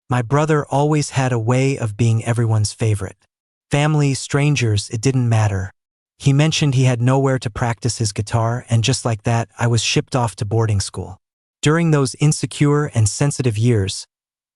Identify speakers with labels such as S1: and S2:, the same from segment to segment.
S1: My brother always had a way of being everyone's favorite. Family, strangers, it didn't matter. He mentioned he had nowhere to practice his guitar, and just like that, I was shipped off to boarding school. During those insecure and sensitive years,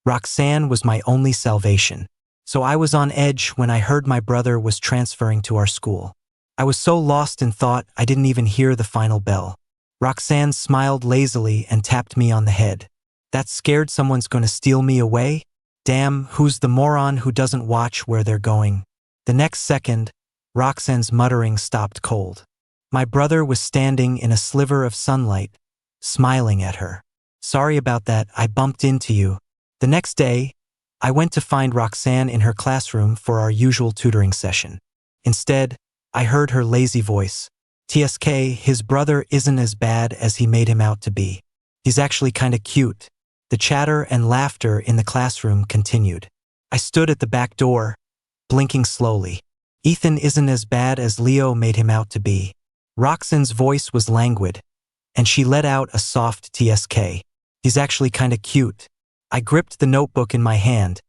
S1: Roxanne was my only salvation. So I was on edge when I heard my brother was transferring to our school. I was so lost in thought I didn't even hear the final bell. Roxanne smiled lazily and tapped me on the head. That scared someone's gonna steal me away? Damn, who's the moron who doesn't watch where they're going? The next second, Roxanne's muttering stopped cold. My brother was standing in a sliver of sunlight, smiling at her. Sorry about that, I bumped into you. The next day, I went to find Roxanne in her classroom for our usual tutoring session. Instead, I heard her lazy voice. TSK, his brother isn't as bad as he made him out to be. He's actually kinda cute. The chatter and laughter in the classroom continued. I stood at the back door, blinking slowly. Ethan isn't as bad as Leo made him out to be. Roxanne's voice was languid, and she let out a soft TSK. He's actually kinda cute. I gripped the notebook in my hand,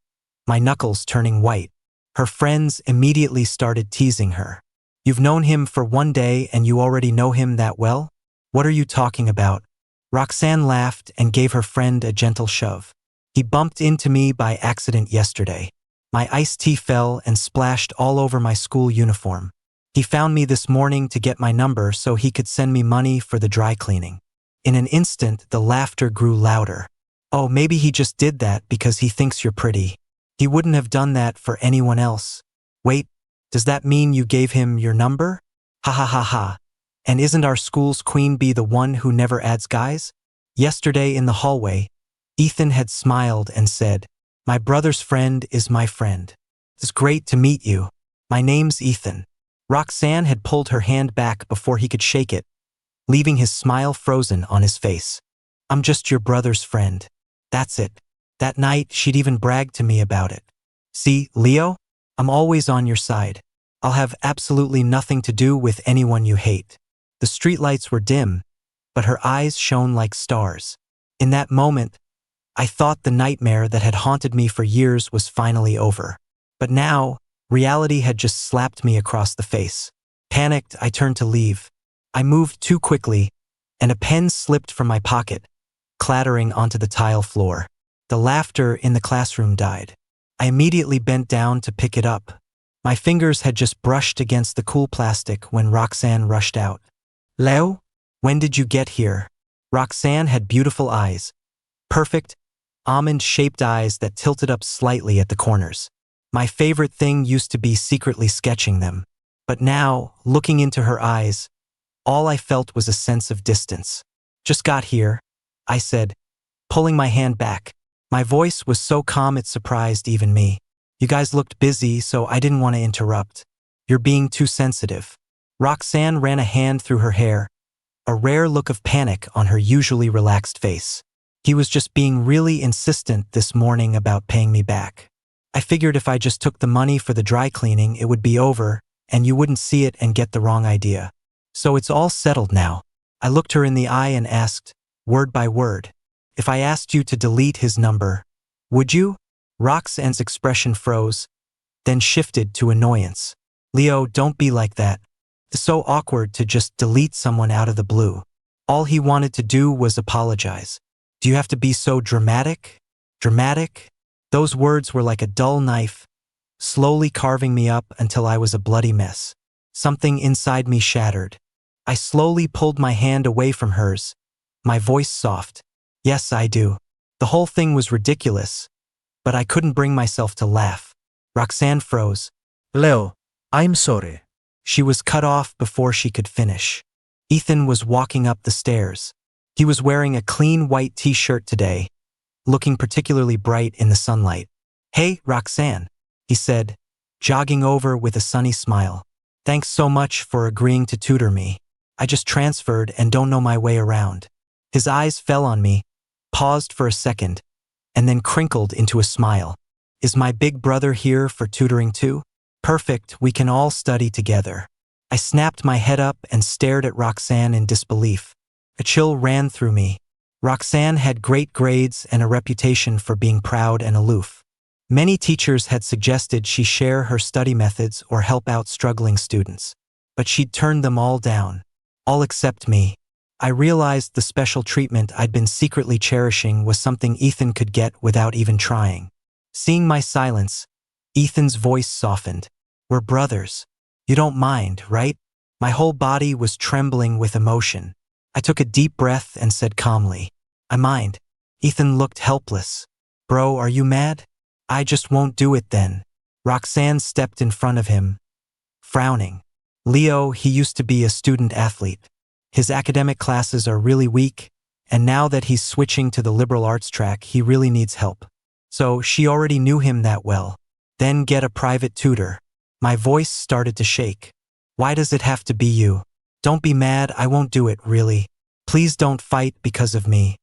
S1: my knuckles turning white. Her friends immediately started teasing her. You've known him for one day and you already know him that well? What are you talking about? Roxanne laughed and gave her friend a gentle shove. He bumped into me by accident yesterday. My iced tea fell and splashed all over my school uniform. He found me this morning to get my number so he could send me money for the dry cleaning. In an instant, the laughter grew louder. Oh, maybe he just did that because he thinks you're pretty. He wouldn't have done that for anyone else. Wait, does that mean you gave him your number? Ha ha ha ha. And isn't our school's queen bee the one who never adds guys? Yesterday in the hallway, Ethan had smiled and said, my brother's friend is my friend. It's great to meet you. My name's Ethan. Roxanne had pulled her hand back before he could shake it, leaving his smile frozen on his face. I'm just your brother's friend. That's it. That night, she'd even bragged to me about it. See, Leo? I'm always on your side. I'll have absolutely nothing to do with anyone you hate. The streetlights were dim, but her eyes shone like stars. In that moment, I thought the nightmare that had haunted me for years was finally over. But now, reality had just slapped me across the face. Panicked, I turned to leave. I moved too quickly, and a pen slipped from my pocket, clattering onto the tile floor. The laughter in the classroom died. I immediately bent down to pick it up. My fingers had just brushed against the cool plastic when Roxanne rushed out. Leo? When did you get here? Roxanne had beautiful eyes. Perfect, almond-shaped eyes that tilted up slightly at the corners. My favorite thing used to be secretly sketching them. But now, looking into her eyes, all I felt was a sense of distance. Just got here, I said, pulling my hand back. My voice was so calm it surprised even me. You guys looked busy, so I didn't want to interrupt. You're being too sensitive. Roxanne ran a hand through her hair, a rare look of panic on her usually relaxed face. He was just being really insistent this morning about paying me back. I figured if I just took the money for the dry cleaning, it would be over, and you wouldn't see it and get the wrong idea. So it's all settled now. I looked her in the eye and asked, word by word, if I asked you to delete his number, would you? Roxanne's expression froze, then shifted to annoyance. Leo, don't be like that. It's so awkward to just delete someone out of the blue. All he wanted to do was apologize. Do you have to be so dramatic? Dramatic? Those words were like a dull knife, slowly carving me up until I was a bloody mess. Something inside me shattered. I slowly pulled my hand away from hers, my voice soft. Yes, I do. The whole thing was ridiculous, but I couldn't bring myself to laugh. Roxanne froze.
S2: Leo, I'm sorry.
S1: She was cut off before she could finish. Ethan was walking up the stairs. He was wearing a clean white t-shirt today, looking particularly bright in the sunlight. Hey, Roxanne, he said, jogging over with a sunny smile. Thanks so much for agreeing to tutor me. I just transferred and don't know my way around. His eyes fell on me, paused for a second, and then crinkled into a smile. Is my big brother here for tutoring too? Perfect, we can all study together. I snapped my head up and stared at Roxanne in disbelief. A chill ran through me. Roxanne had great grades and a reputation for being proud and aloof. Many teachers had suggested she share her study methods or help out struggling students. But she'd turned them all down. All except me. I realized the special treatment I'd been secretly cherishing was something Ethan could get without even trying. Seeing my silence, Ethan's voice softened. We're brothers. You don't mind, right? My whole body was trembling with emotion. I took a deep breath and said calmly, I mind. Ethan looked helpless. Bro, are you mad? I just won't do it then. Roxanne stepped in front of him, frowning. Leo, he used to be a student athlete. His academic classes are really weak, and now that he's switching to the liberal arts track, he really needs help. So she already knew him that well. Then get a private tutor. My voice started to shake. Why does it have to be you? Don't be mad, I won't do it, really. Please don't fight because of me.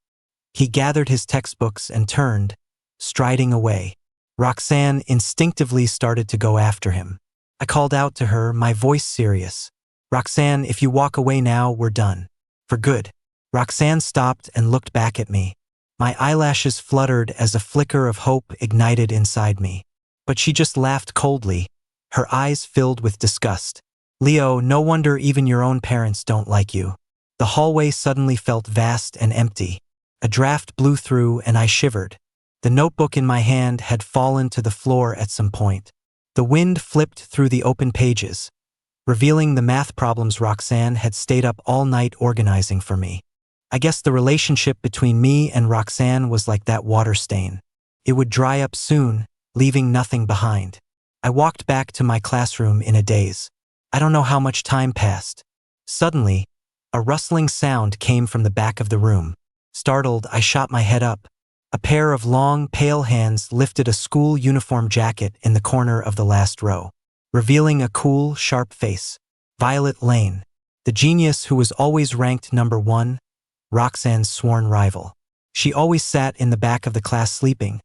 S1: He gathered his textbooks and turned, striding away. Roxanne instinctively started to go after him. I called out to her, my voice serious. Roxanne, if you walk away now, we're done. For good. Roxanne stopped and looked back at me. My eyelashes fluttered as a flicker of hope ignited inside me. But she just laughed coldly, her eyes filled with disgust. Leo, no wonder even your own parents don't like you. The hallway suddenly felt vast and empty. A draft blew through and I shivered. The notebook in my hand had fallen to the floor at some point. The wind flipped through the open pages, revealing the math problems Roxanne had stayed up all night organizing for me. I guess the relationship between me and Roxanne was like that water stain. It would dry up soon, leaving nothing behind. I walked back to my classroom in a daze. I don't know how much time passed. Suddenly, a rustling sound came from the back of the room. Startled, I shot my head up. A pair of long, pale hands lifted a school uniform jacket in the corner of the last row, revealing a cool, sharp face. Violet Lane, the genius who was always ranked number 1, Roxanne's sworn rival. She always sat in the back of the class sleeping,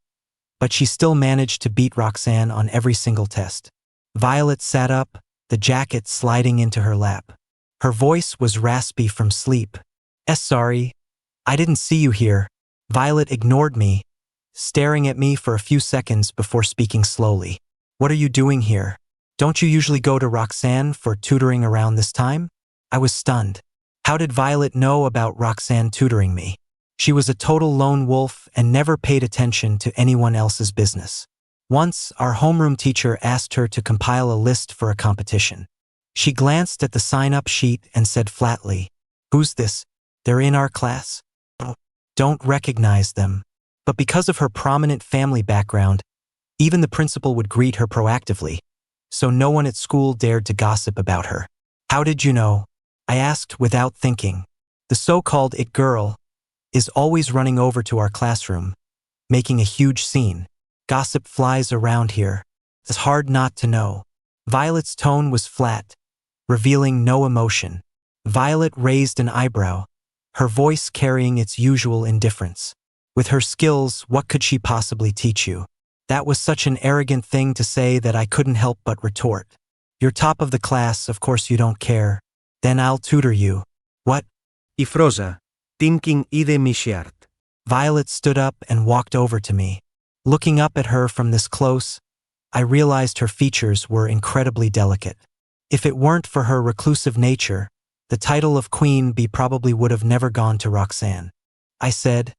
S1: but she still managed to beat Roxanne on every single test. Violet sat up, the jacket sliding into her lap. Her voice was raspy from sleep. Sorry, I didn't see you here. Violet ignored me, staring at me for a few seconds before speaking slowly. What are you doing here? Don't you usually go to Roxanne for tutoring around this time? I was stunned. How did Violet know about Roxanne tutoring me? She was a total lone wolf and never paid attention to anyone else's business. Once, our homeroom teacher asked her to compile a list for a competition. She glanced at the sign-up sheet and said flatly, "Who's this? They're in our class." Don't recognize them. But because of her prominent family background, even the principal would greet her proactively, so no one at school dared to gossip about her. How did you know? I asked without thinking. The so-called it girl is always running over to our classroom, making a huge scene. Gossip flies around here. It's hard not to know. Violet's tone was flat, revealing no emotion. Violet raised an eyebrow, her voice carrying its usual indifference. With her skills, what could she possibly teach you? That was such an arrogant thing to say that I couldn't help but retort. You're top of the class, of course you don't care. Then I'll tutor you. What?
S2: Ifroza, thinking ide mishiart.
S1: Violet stood up and walked over to me. Looking up at her from this close, I realized her features were incredibly delicate. If it weren't for her reclusive nature, the title of Queen Bee probably would have never gone to Roxanne. I said,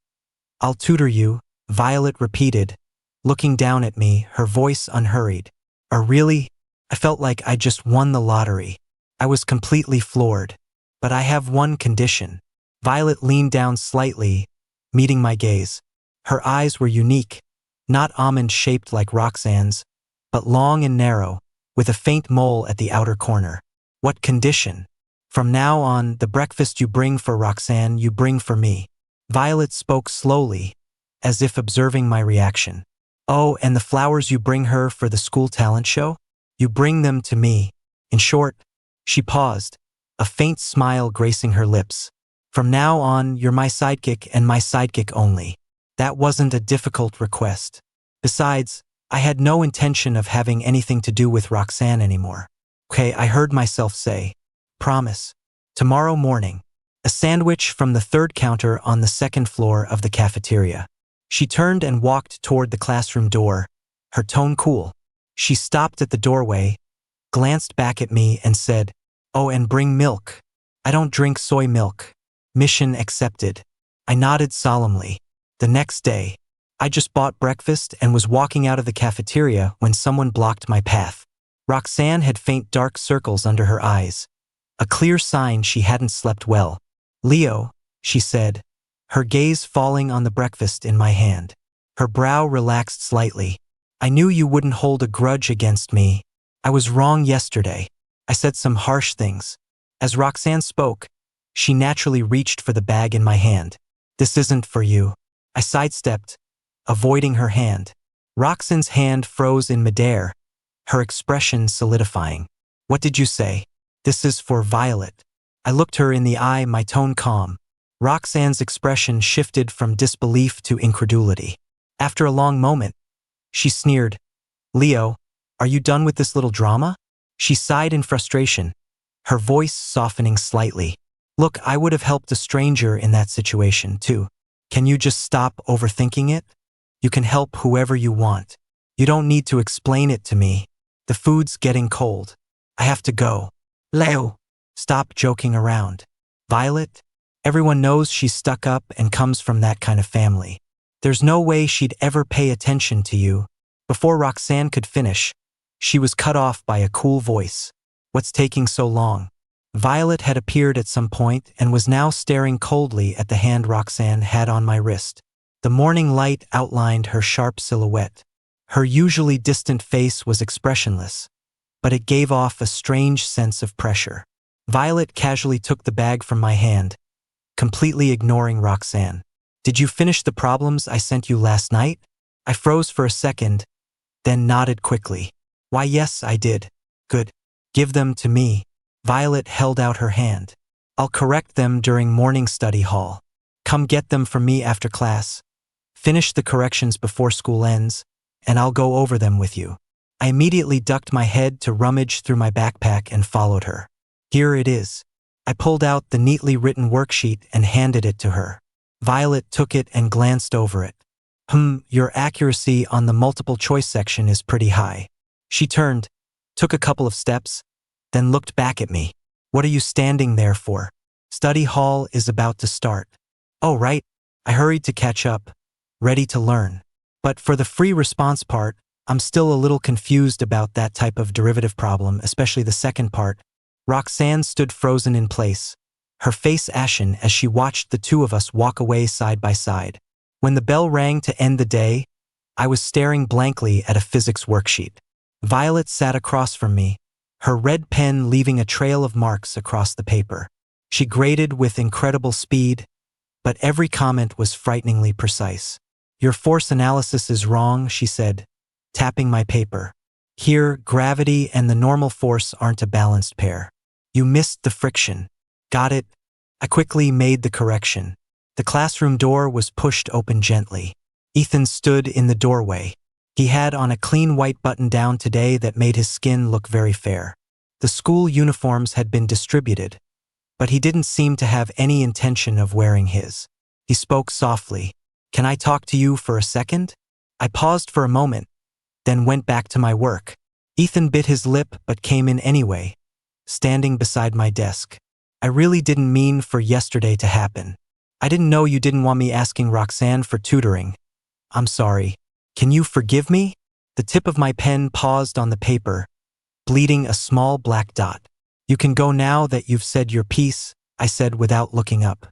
S1: I'll tutor you, Violet repeated, looking down at me, her voice unhurried. Really? I felt like I just won the lottery. I was completely floored. But I have one condition. Violet leaned down slightly, meeting my gaze. Her eyes were unique, not almond-shaped like Roxanne's, but long and narrow, with a faint mole at the outer corner. What condition? From now on, the breakfast you bring for Roxanne, you bring for me. Violet spoke slowly, as if observing my reaction. Oh, and the flowers you bring her for the school talent show? You bring them to me. In short, she paused, a faint smile gracing her lips. From now on, you're my sidekick and my sidekick only. That wasn't a difficult request. Besides, I had no intention of having anything to do with Roxanne anymore. Okay, I heard myself say, promise. Tomorrow morning. A sandwich from the third counter on the second floor of the cafeteria. She turned and walked toward the classroom door, her tone cool. She stopped at the doorway, glanced back at me and said, "Oh, and bring milk. I don't drink soy milk." Mission accepted. I nodded solemnly. The next day, I just bought breakfast and was walking out of the cafeteria when someone blocked my path. Roxanne had faint dark circles under her eyes, a clear sign she hadn't slept well. "Leo," she said, her gaze falling on the breakfast in my hand. Her brow relaxed slightly. "I knew you wouldn't hold a grudge against me. I was wrong yesterday. I said some harsh things." As Roxanne spoke, she naturally reached for the bag in my hand. "This isn't for you." I sidestepped, avoiding her hand. Roxanne's hand froze in midair, her expression solidifying. "What did you say?" "This is for Violet." I looked her in the eye, my tone calm. Roxanne's expression shifted from disbelief to incredulity. After a long moment, she sneered, "Leo, are you done with this little drama?" She sighed in frustration, her voice softening slightly. "Look, I would have helped a stranger in that situation, too. Can you just stop overthinking it? You can help whoever you want. You don't need to explain it to me. The food's getting cold. I have to go." "Leo, stop joking around." "Violet? Everyone knows she's stuck up and comes from that kind of family. There's no way she'd ever pay attention to you." Before Roxanne could finish, she was cut off by a cool voice. "What's taking so long?" Violet had appeared at some point and was now staring coldly at the hand Roxanne had on my wrist. The morning light outlined her sharp silhouette. Her usually distant face was expressionless, but it gave off a strange sense of pressure. Violet casually took the bag from my hand, completely ignoring Roxanne. "Did you finish the problems I sent you last night?" I froze for a second, then nodded quickly. "Why, yes, I did." "Good. Give them to me." Violet held out her hand. "I'll correct them during morning study hall. Come get them from me after class. Finish the corrections before school ends, and I'll go over them with you." I immediately ducked my head to rummage through my backpack and followed her. "Here it is." I pulled out the neatly written worksheet and handed it to her. Violet took it and glanced over it. Your accuracy on the multiple choice section is pretty high." She turned, took a couple of steps, then looked back at me. "What are you standing there for? Study hall is about to start." "Oh, right." I hurried to catch up, ready to learn. But for the free response part, I'm still a little confused about that type of derivative problem, especially the second part. Roxanne stood frozen in place, her face ashen as she watched the two of us walk away side by side. When the bell rang to end the day, I was staring blankly at a physics worksheet. Violet sat across from me, her red pen leaving a trail of marks across the paper. She graded with incredible speed, but every comment was frighteningly precise. "Your force analysis is wrong," she said, tapping my paper. "Here, gravity and the normal force aren't a balanced pair. You missed the friction." "Got it." I quickly made the correction. The classroom door was pushed open gently. Ethan stood in the doorway. He had on a clean white button-down today that made his skin look very fair. The school uniforms had been distributed, but he didn't seem to have any intention of wearing his. He spoke softly. "Can I talk to you for a second?" I paused for a moment, then went back to my work. Ethan bit his lip but came in anyway, standing beside my desk. "I really didn't mean for yesterday to happen. I didn't know you didn't want me asking Roxanne for tutoring. I'm sorry. Can you forgive me?" The tip of my pen paused on the paper, bleeding a small black dot. "You can go now that you've said your piece," I said without looking up.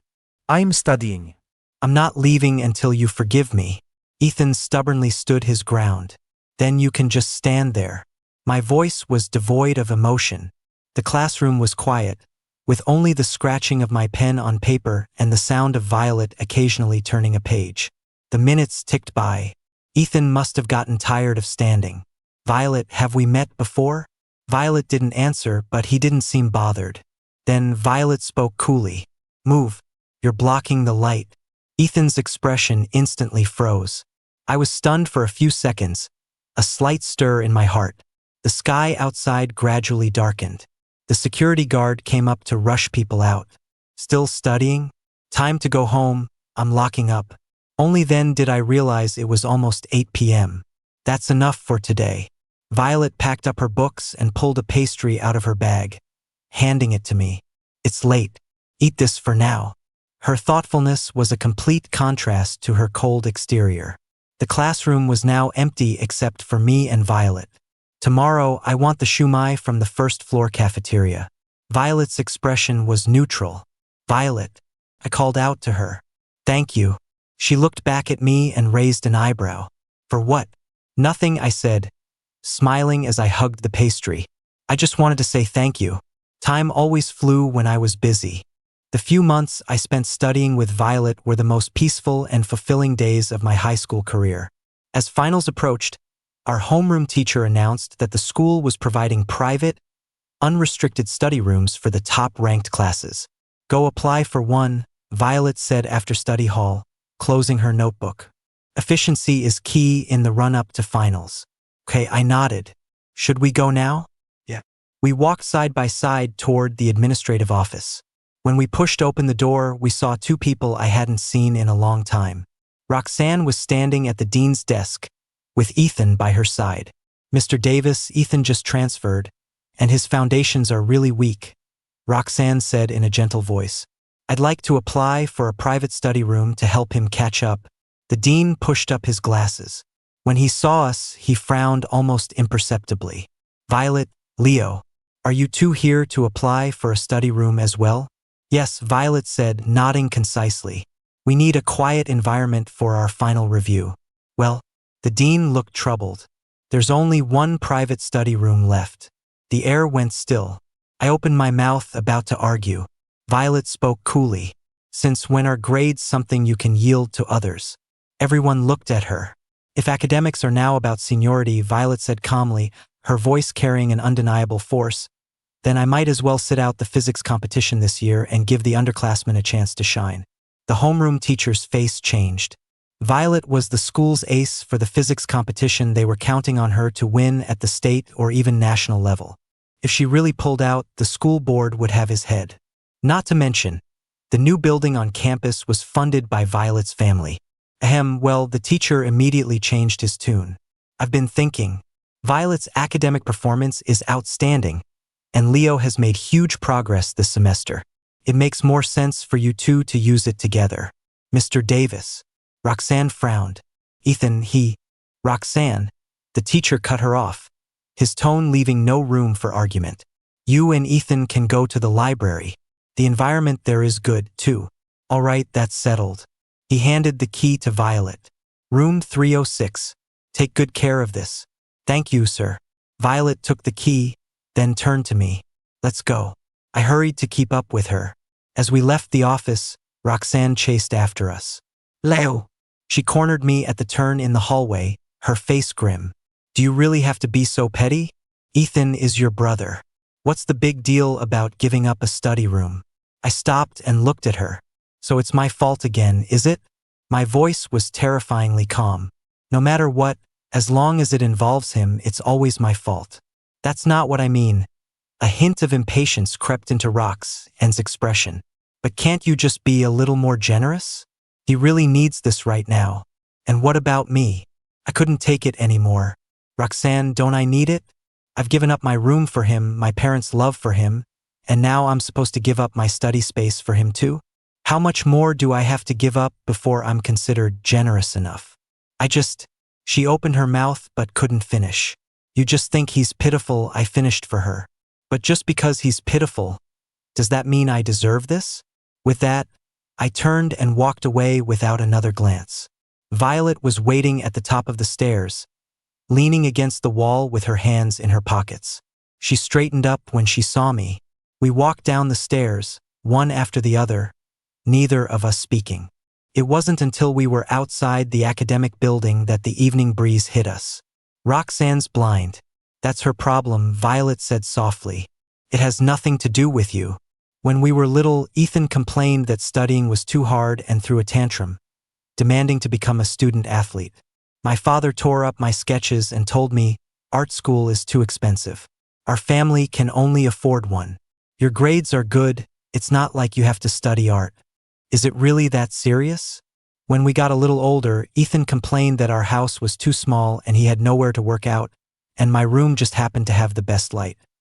S2: "I'm studying."
S1: "I'm not leaving until you forgive me." Ethan stubbornly stood his ground. "Then you can just stand there." My voice was devoid of emotion. The classroom was quiet, with only the scratching of my pen on paper and the sound of Violet occasionally turning a page. The minutes ticked by. Ethan must have gotten tired of standing. "Violet, have we met before?" Violet didn't answer, but he didn't seem bothered. Then Violet spoke coolly. "Move. You're blocking the light." Ethan's expression instantly froze. I was stunned for a few seconds, a slight stir in my heart. The sky outside gradually darkened. The security guard came up to rush people out. Still studying? Time to go home, I'm locking up. Only then did I realize it was almost 8 p.m. That's enough for today. Violet packed up her books and pulled a pastry out of her bag, handing it to me. It's late. Eat this for now. Her thoughtfulness was a complete contrast to her cold exterior. The classroom was now empty except for me and Violet. Tomorrow, I want the shumai from the first floor cafeteria. Violet's expression was neutral. Violet, I called out to her. Thank you. She looked back at me and raised an eyebrow. For what? Nothing, I said, smiling as I hugged the pastry. I just wanted to say thank you. Time always flew when I was busy. The few months I spent studying with Violet were the most peaceful and fulfilling days of my high school career. As finals approached, our homeroom teacher announced that the school was providing private, unrestricted study rooms for the top-ranked classes. Go apply for one, Violet said after study hall, closing her notebook. Efficiency is key in the run-up to finals. Okay, I nodded. Should we go now? Yeah. We walked side by side toward the administrative office. When we pushed open the door, we saw two people I hadn't seen in a long time. Roxanne was standing at the dean's desk, with Ethan by her side. Mr. Davis, Ethan just transferred, and his foundations are really weak, Roxanne said in a gentle voice. I'd like to apply for a private study room to help him catch up. The dean pushed up his glasses. When he saw us, he frowned almost imperceptibly. Violet, Leo, are you two here to apply for a study room as well? Yes, Violet said, nodding concisely. We need a quiet environment for our final review. Well, the dean looked troubled. There's only one private study room left. The air went still. I opened my mouth, about to argue. Violet spoke coolly. Since when are grades something you can yield to others? Everyone looked at her. If academics are now about seniority, Violet said calmly, her voice carrying an undeniable force, then I might as well sit out the physics competition this year and give the underclassmen a chance to shine. The homeroom teacher's face changed. Violet was the school's ace for the physics competition. They were counting on her to win at the state or even national level. If she really pulled out, the school board would have his head. Not to mention, the new building on campus was funded by Violet's family. Well, the teacher immediately changed his tune. I've been thinking. Violet's academic performance is outstanding, and Leo has made huge progress this semester. It makes more sense for you two to use it together. Mr. Davis. Roxanne frowned. Ethan, Roxanne. The teacher cut her off, his tone leaving no room for argument. You and Ethan can go to the library. The environment there is good, too. All right, that's settled. He handed the key to Violet. Room 306. Take good care of this. Thank you, sir. Violet took the key, then turned to me. Let's go. I hurried to keep up with her. As we left the office, Roxanne chased after us. Leo! She cornered me at the turn in the hallway, her face grim. Do you really have to be so petty? Ethan is your brother. What's the big deal about giving up a study room? I stopped and looked at her. So it's my fault again, is it? My voice was terrifyingly calm. No matter what, as long as it involves him, it's always my fault. That's not what I mean. A hint of impatience crept into Roxanne's expression. But can't you just be a little more generous? He really needs this right now. And what about me? I couldn't take it anymore. Roxanne, don't I need it? I've given up my room for him, my parents' love for him, and now I'm supposed to give up my study space for him too? How much more do I have to give up before I'm considered generous enough? She opened her mouth but couldn't finish. You just think he's pitiful, I finished for her. But just because he's pitiful, does that mean I deserve this? With that, I turned and walked away without another glance. Violet was waiting at the top of the stairs, leaning against the wall with her hands in her pockets. She straightened up when she saw me. We walked down the stairs, one after the other, neither of us speaking. It wasn't until we were outside the academic building that the evening breeze hit us. Roxanne's blind. That's her problem, Violet said softly. It has nothing to do with you. When we were little, Ethan complained that studying was too hard and threw a tantrum, demanding to become a student athlete. My father tore up my sketches and told me, art school is too expensive. Our family can only afford one. Your grades are good, It's not like you have to study art. Is it really that serious? When we got a little older, Ethan complained that our house was too small and he had nowhere to work out, and my room just happened to have the best light.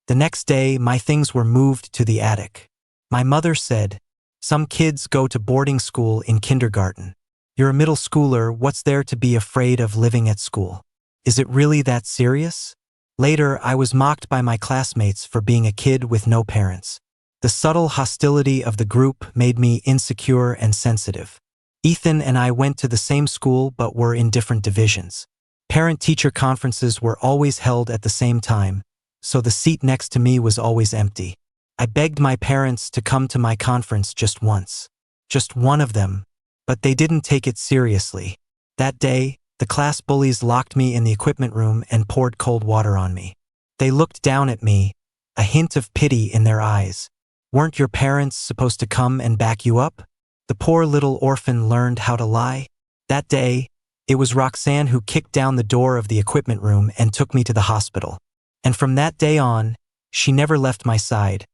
S1: The next day, my things were moved to the attic. My mother said, "Some kids go to boarding school in kindergarten. You're a middle schooler, what's there to be afraid of living at school? Is it really that serious?" Later, I was mocked by my classmates for being a kid with no parents. The subtle hostility of the group made me insecure and sensitive. Ethan and I went to the same school but were in different divisions. Parent-teacher conferences were always held at the same time, so the seat next to me was always empty. I begged my parents to come to my conference just once. Just one of them. But they didn't take it seriously. That day, the class bullies locked me in the equipment room and poured cold water on me. They looked down at me, a hint of pity in their eyes. Weren't your parents supposed to come and back you up? The poor little orphan learned how to lie. That day, it was Roxanne who kicked down the door of the equipment room and took me to the hospital. And from that day on, she never left my side,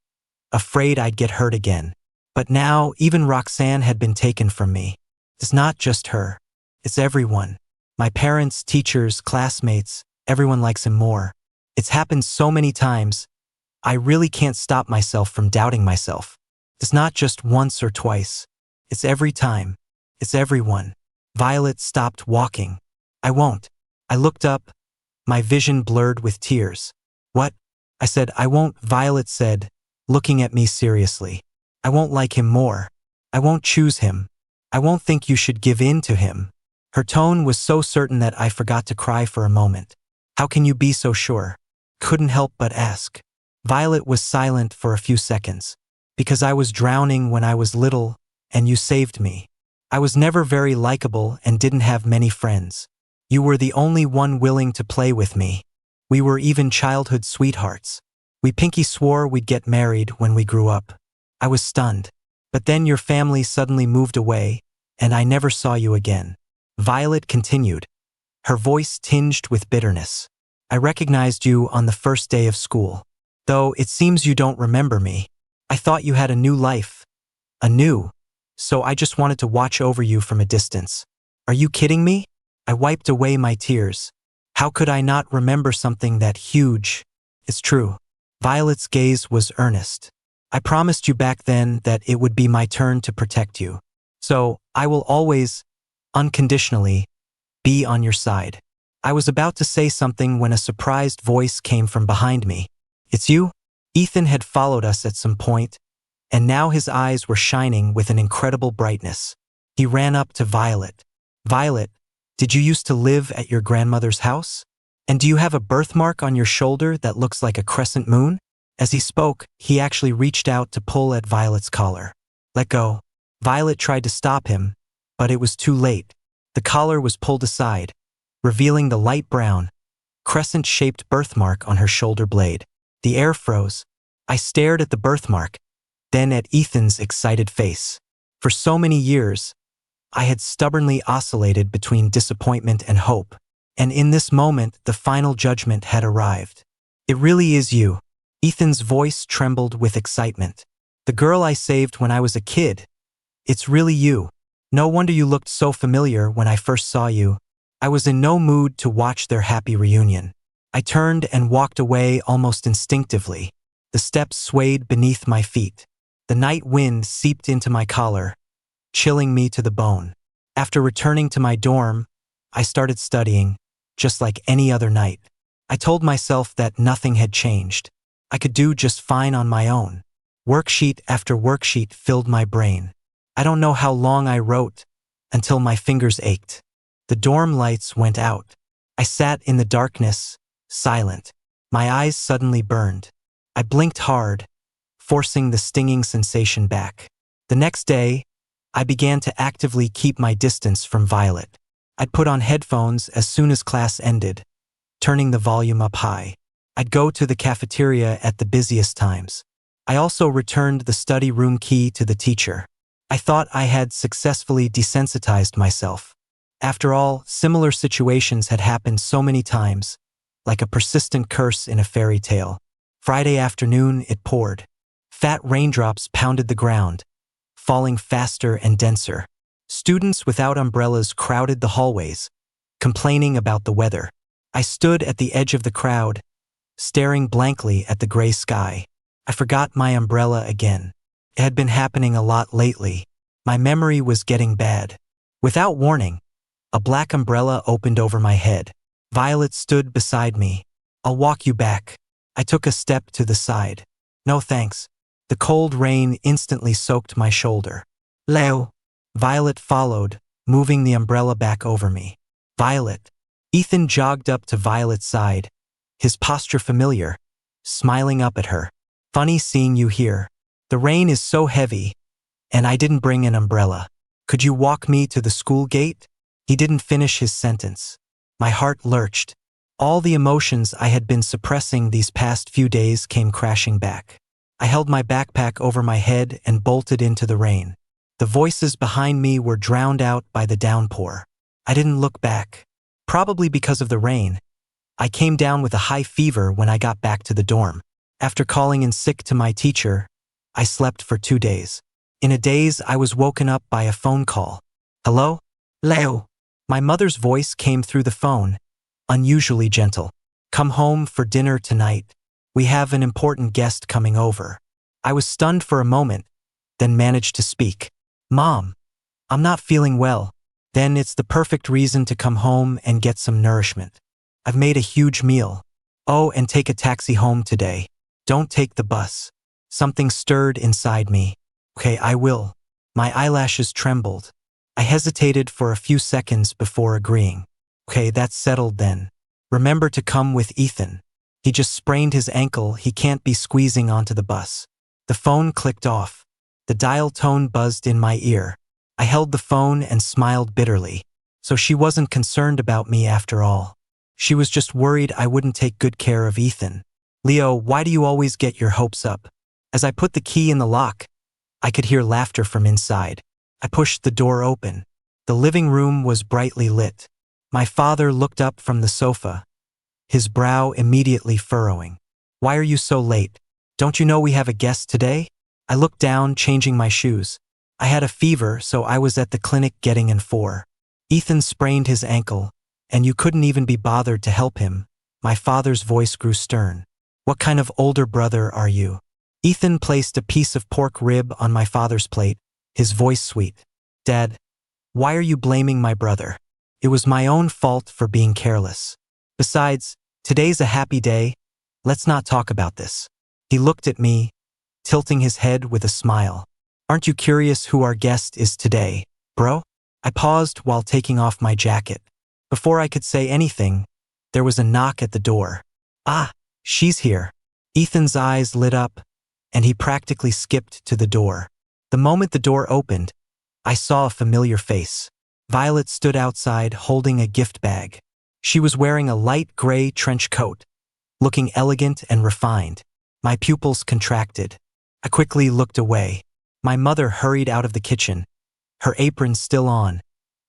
S1: afraid I'd get hurt again. But now, even Roxanne had been taken from me. It's not just her. It's everyone. My parents, teachers, classmates, everyone likes him more. It's happened so many times, I really can't stop myself from doubting myself. It's not just once or twice. It's every time. It's everyone. Violet stopped walking. I won't. I looked up, my vision blurred with tears. What? I said, I won't, Violet said, looking at me seriously. I won't like him more. I won't choose him. I won't think you should give in to him. Her tone was so certain that I forgot to cry for a moment. How can you be so sure? Couldn't help but ask. Violet was silent for a few seconds. Because I was drowning when I was little, and you saved me. I was never very likable and didn't have many friends. You were the only one willing to play with me. We were even childhood sweethearts. We pinky swore we'd get married when we grew up. I was stunned. But then your family suddenly moved away, and I never saw you again. Violet continued, her voice tinged with bitterness. I recognized you on the first day of school. Though it seems you don't remember me. I thought you had a new life. So I just wanted to watch over you from a distance. Are you kidding me? I wiped away my tears. How could I not remember something that huge? It's true. Violet's gaze was earnest. I promised you back then that it would be my turn to protect you. So I will always, unconditionally, be on your side. I was about to say something when a surprised voice came from behind me. It's you? Ethan had followed us at some point, and now his eyes were shining with an incredible brightness. He ran up to Violet. Violet, did you used to live at your grandmother's house? And do you have a birthmark on your shoulder that looks like a crescent moon? As he spoke, he actually reached out to pull at Violet's collar. Let go. Violet tried to stop him, but it was too late. The collar was pulled aside, revealing the light brown, crescent-shaped birthmark on her shoulder blade. The air froze. I stared at the birthmark, then at Ethan's excited face. For so many years, I had stubbornly oscillated between disappointment and hope, and in this moment, the final judgment had arrived. It really is you. Ethan's voice trembled with excitement. The girl I saved when I was a kid. It's really you. No wonder you looked so familiar when I first saw you. I was in no mood to watch their happy reunion. I turned and walked away almost instinctively. The steps swayed beneath my feet. The night wind seeped into my collar, chilling me to the bone. After returning to my dorm, I started studying, just like any other night. I told myself that nothing had changed. I could do just fine on my own. Worksheet after worksheet filled my brain. I don't know how long I wrote, until my fingers ached. The dorm lights went out. I sat in the darkness, silent. My eyes suddenly burned. I blinked hard, forcing the stinging sensation back. The next day, I began to actively keep my distance from Violet. I'd put on headphones as soon as class ended, turning the volume up high. I'd go to the cafeteria at the busiest times. I also returned the study room key to the teacher. I thought I had successfully desensitized myself. After all, similar situations had happened so many times, like a persistent curse in a fairy tale. Friday afternoon, it poured. Fat raindrops pounded the ground, falling faster and denser. Students without umbrellas crowded the hallways, complaining about the weather. I stood at the edge of the crowd, staring blankly at the gray sky. I forgot my umbrella again. It had been happening a lot lately. My memory was getting bad. Without warning, a black umbrella opened over my head. Violet stood beside me. "I'll walk you back." I took a step to the side. "No thanks." The cold rain instantly soaked my shoulder. "Leo." Violet followed, moving the umbrella back over me. "Violet." Ethan jogged up to Violet's side, his posture familiar, smiling up at her. "Funny seeing you here. The rain is so heavy, and I didn't bring an umbrella. Could you walk me to the school gate?" He didn't finish his sentence. My heart lurched. All the emotions I had been suppressing these past few days came crashing back. I held my backpack over my head and bolted into the rain. The voices behind me were drowned out by the downpour. I didn't look back. Probably because of the rain, I came down with a high fever when I got back to the dorm. After calling in sick to my teacher, I slept for 2 days. In a daze, I was woken up by a phone call. "Hello? Leo." My mother's voice came through the phone, unusually gentle. "Come home for dinner tonight. We have an important guest coming over." I was stunned for a moment, then managed to speak. "Mom, I'm not feeling well." "Then it's the perfect reason to come home and get some nourishment. I've made a huge meal. Oh, and take a taxi home today. Don't take the bus." Something stirred inside me. "Okay, I will." My eyelashes trembled. I hesitated for a few seconds before agreeing. "Okay, that's settled then. Remember to come with Ethan. He just sprained his ankle, he can't be squeezing onto the bus." The phone clicked off. The dial tone buzzed in my ear. I held the phone and smiled bitterly. So she wasn't concerned about me after all. She was just worried I wouldn't take good care of Ethan. "Leo, why do you always get your hopes up?" As I put the key in the lock, I could hear laughter from inside. I pushed the door open. The living room was brightly lit. My father looked up from the sofa, his brow immediately furrowing. "Why are you so late? Don't you know we have a guest today?" I looked down, changing my shoes. I had a fever, so I was at the clinic getting in for. "Ethan sprained his ankle, and you couldn't even be bothered to help him." My father's voice grew stern. "What kind of older brother are you?" Ethan placed a piece of pork rib on my father's plate, his voice sweet. "Dad, why are you blaming my brother? It was my own fault for being careless. Besides, today's a happy day. Let's not talk about this." He looked at me, tilting his head with a smile. "Aren't you curious who our guest is today, bro?" I paused while taking off my jacket. Before I could say anything, there was a knock at the door. "Ah, she's here." Ethan's eyes lit up, and he practically skipped to the door. The moment the door opened, I saw a familiar face. Violet stood outside holding a gift bag. She was wearing a light gray trench coat, looking elegant and refined. My pupils contracted. I quickly looked away. My mother hurried out of the kitchen, her apron still on,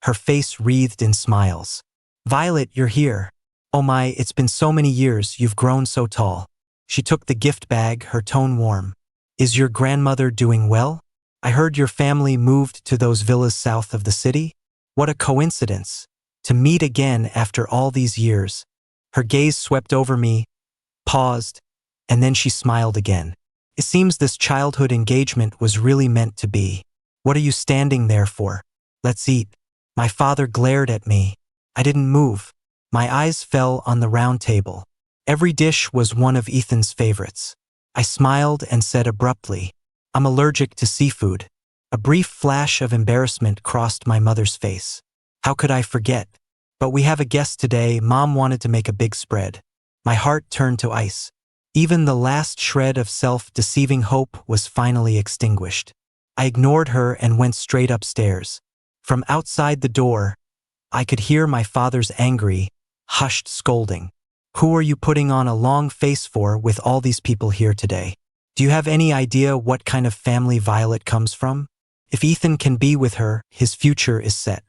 S1: her face wreathed in smiles. "Violet, you're here. Oh my, it's been so many years, you've grown so tall." She took the gift bag, her tone warm. "Is your grandmother doing well? I heard your family moved to those villas south of the city. What a coincidence. To meet again after all these years." Her gaze swept over me, paused, and then she smiled again. "It seems this childhood engagement was really meant to be. What are you standing there for? Let's eat." My father glared at me. I didn't move. My eyes fell on the round table. Every dish was one of Ethan's favorites. I smiled and said abruptly, "I'm allergic to seafood." A brief flash of embarrassment crossed my mother's face. How could I forget? "But we have a guest today. Mom wanted to make a big spread." My heart turned to ice. Even the last shred of self-deceiving hope was finally extinguished. I ignored her and went straight upstairs. From outside the door, I could hear my father's angry, hushed scolding. "Who are you putting on a long face for with all these people here today? Do you have any idea what kind of family Violet comes from? If Ethan can be with her, his future is set.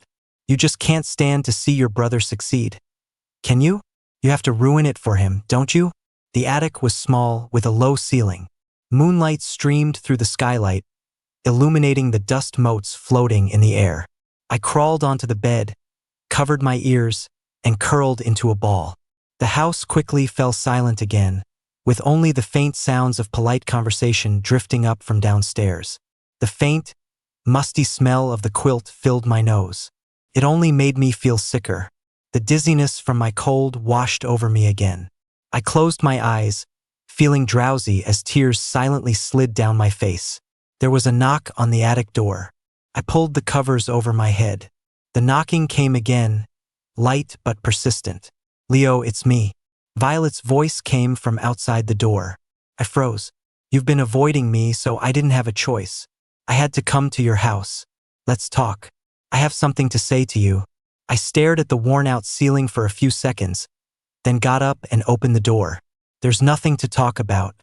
S1: You just can't stand to see your brother succeed. Can you? You have to ruin it for him, don't you?" The attic was small, with a low ceiling. Moonlight streamed through the skylight, illuminating the dust motes floating in the air. I crawled onto the bed, covered my ears, and curled into a ball. The house quickly fell silent again, with only the faint sounds of polite conversation drifting up from downstairs. The faint, musty smell of the quilt filled my nose. It only made me feel sicker. The dizziness from my cold washed over me again. I closed my eyes, feeling drowsy as tears silently slid down my face. There was a knock on the attic door. I pulled the covers over my head. The knocking came again, light but persistent. "Leo, it's me." Violet's voice came from outside the door. I froze. "You've been avoiding me, so I didn't have a choice. I had to come to your house. Let's talk. I have something to say to you." I stared at the worn-out ceiling for a few seconds, then got up and opened the door. "There's nothing to talk about."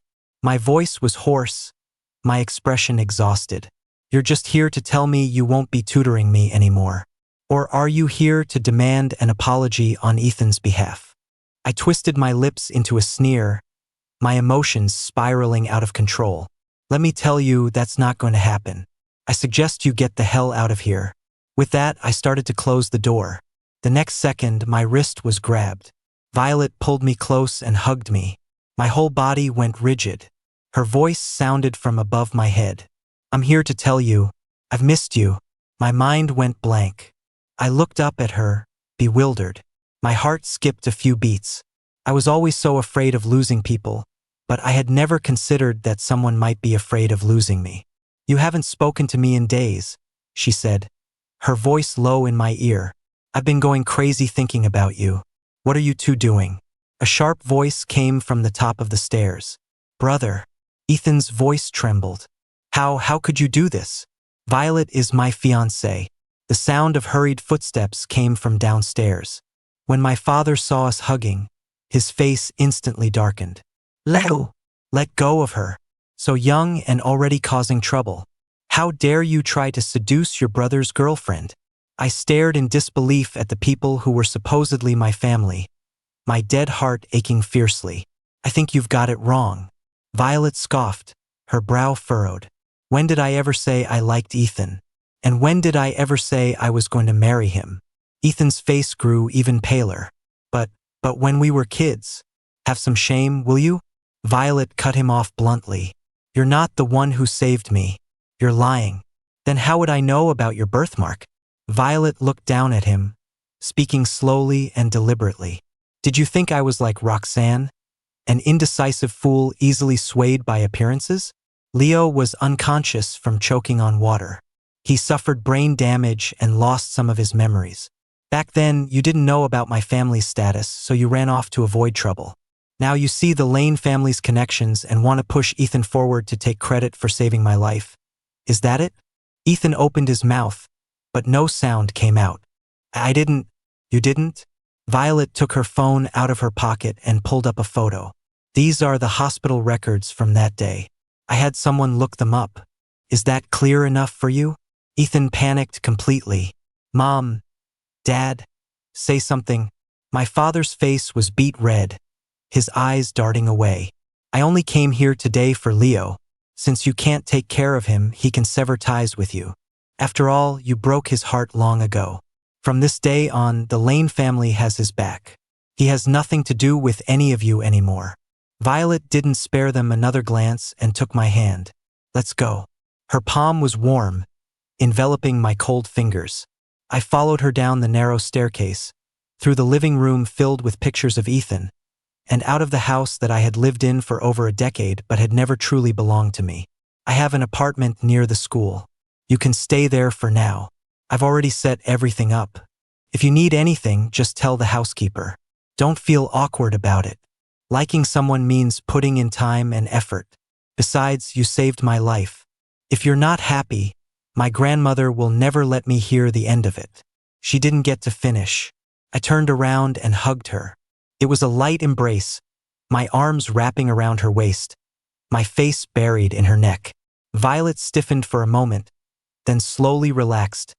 S1: My voice was hoarse, my expression exhausted. "You're just here to tell me you won't be tutoring me anymore. Or are you here to demand an apology on Ethan's behalf?" I twisted my lips into a sneer, my emotions spiraling out of control. "Let me tell you, that's not going to happen. I suggest you get the hell out of here." With that, I started to close the door. The next second, my wrist was grabbed. Violet pulled me close and hugged me. My whole body went rigid. Her voice sounded from above my head. "I'm here to tell you, I've missed you." My mind went blank. I looked up at her, bewildered. My heart skipped a few beats. I was always so afraid of losing people, but I had never considered that someone might be afraid of losing me. "You haven't spoken to me in days," she said, her voice low in my ear. "I've been going crazy thinking about you. What are you two doing?" A sharp voice came from the top of the stairs. "Brother." Ethan's voice trembled. How could you do this?" "Violet is my fiancée." The sound of hurried footsteps came from downstairs. When my father saw us hugging, his face instantly darkened. "Leo!" "Let go of her. So young and already causing trouble. How dare you try to seduce your brother's girlfriend?" I stared in disbelief at the people who were supposedly my family, my dead heart aching fiercely. "I think you've got it wrong." Violet scoffed, her brow furrowed. "When did I ever say I liked Ethan? And when did I ever say I was going to marry him?" Ethan's face grew even paler. But when we were kids. Have some shame, will you?" Violet cut him off bluntly. "You're not the one who saved me. You're lying." "Then how would I know about your birthmark?" Violet looked down at him, speaking slowly and deliberately. "Did you think I was like Roxanne, an indecisive fool easily swayed by appearances?" Leo was unconscious from choking on water. He suffered brain damage and lost some of his memories. "Back then, you didn't know about my family's status, so you ran off to avoid trouble. Now you see the Lane family's connections and want to push Ethan forward to take credit for saving my life. Is that it?" Ethan opened his mouth, but no sound came out. "I didn't." "You didn't?" Violet took her phone out of her pocket and pulled up a photo. "These are the hospital records from that day. I had someone look them up. Is that clear enough for you?" Ethan panicked completely. "Mom, Dad, say something." My father's face was beet red, his eyes darting away. "I only came here today for Leo. Since you can't take care of him, he can sever ties with you. After all, you broke his heart long ago. From this day on, the Lane family has his back. He has nothing to do with any of you anymore." Violet didn't spare them another glance and took my hand. "Let's go." Her palm was warm, enveloping my cold fingers. I followed her down the narrow staircase, through the living room filled with pictures of Ethan, and out of the house that I had lived in for over a decade but had never truly belonged to me. "I have an apartment near the school. You can stay there for now. I've already set everything up. If you need anything, just tell the housekeeper. Don't feel awkward about it. Liking someone means putting in time and effort. Besides, you saved my life. If you're not happy, my grandmother will never let me hear the end of it." She didn't get to finish. I turned around and hugged her. It was a light embrace, my arms wrapping around her waist, my face buried in her neck. Violet stiffened for a moment, then slowly relaxed,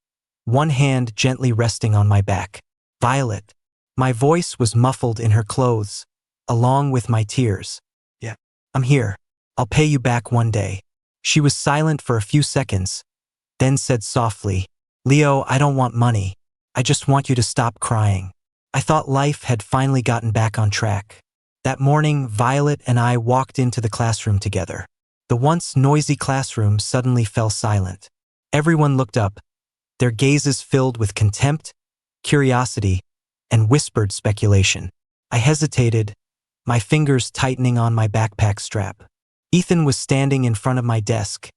S1: one hand gently resting on my back. "Violet." My voice was muffled in her clothes, along with my tears. "Yeah, I'm here." I'll pay you back one day. She was silent for a few seconds, then said softly, Leo, I don't want money. I just want you to stop crying. I thought life had finally gotten back on track. That morning, Violet and I walked into the classroom together. The once noisy classroom suddenly fell silent. Everyone looked up, their gazes filled with contempt, curiosity, and whispered speculation. I hesitated, my fingers tightening on my backpack strap. Ethan was standing in front of my desk,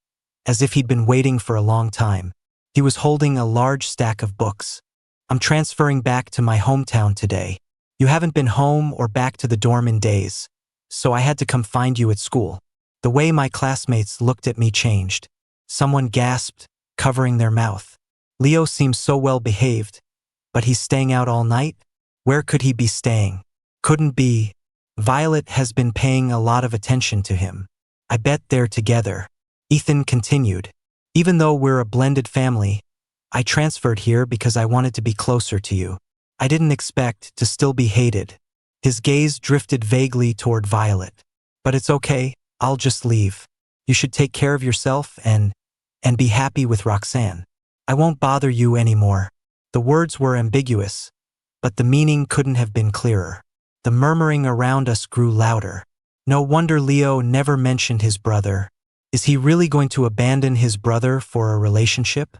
S1: as if he'd been waiting for a long time. He was holding a large stack of books. I'm transferring back to my hometown today. You haven't been home or back to the dorm in days, so I had to come find you at school. The way my classmates looked at me changed. Someone gasped, covering their mouth. Leo seems so well behaved, but he's staying out all night? Where could he be staying? Couldn't be. Violet has been paying a lot of attention to him. I bet they're together. Ethan continued. Even though we're a blended family, I transferred here because I wanted to be closer to you. I didn't expect to still be hated. His gaze drifted vaguely toward Violet. But it's okay, I'll just leave. You should take care of yourself and be happy with Roxanne. I won't bother you anymore. The words were ambiguous, but the meaning couldn't have been clearer. The murmuring around us grew louder. No wonder Leo never mentioned his brother. Is he really going to abandon his brother for a relationship?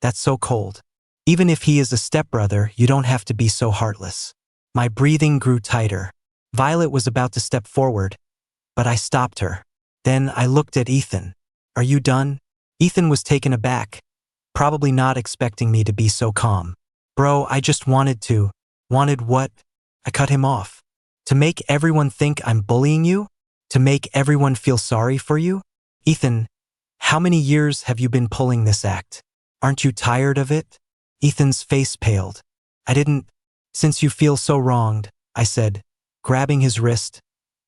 S1: That's so cold. Even if he is a stepbrother, you don't have to be so heartless. My breathing grew tighter. Violet was about to step forward, but I stopped her. Then I looked at Ethan. Are you done? Ethan was taken aback, probably not expecting me to be so calm. Bro, I just wanted to. Wanted what? I cut him off. To make everyone think I'm bullying you? To make everyone feel sorry for you? Ethan, how many years have you been pulling this act? Aren't you tired of it? Ethan's face paled. I didn't. Since you feel so wronged, I said, grabbing his wrist.